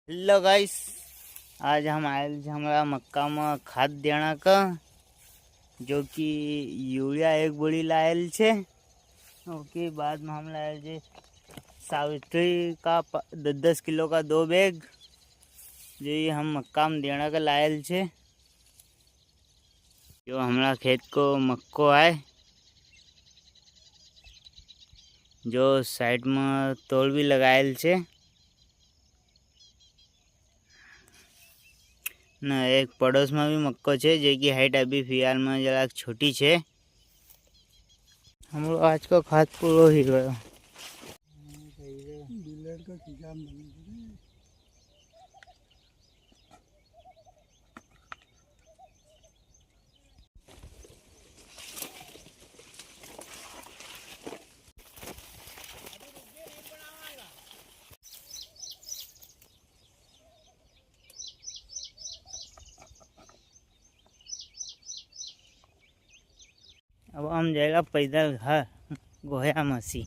Hello guys, आज हम oil हमारा मक्का में खाद देना का जो कि यूरिया एक बोरी लायल छे। उसके बाद में हम लायल छे सावित्री का 10-10 किलो का 2 बैग जो ये हम मक्का में देना का लायल छे। जो हमारा खेत को मक्को आए जो साइड में तोड़ भी लगायल छे ना। एक पड़ोस में भी मक्को छे जो की हाइट अभी फिलहाल में जरा छोटी छे। हम लोग आज का खाद पूरा ही गयो। अब हम जाएगा पैदल घर गोया मसी।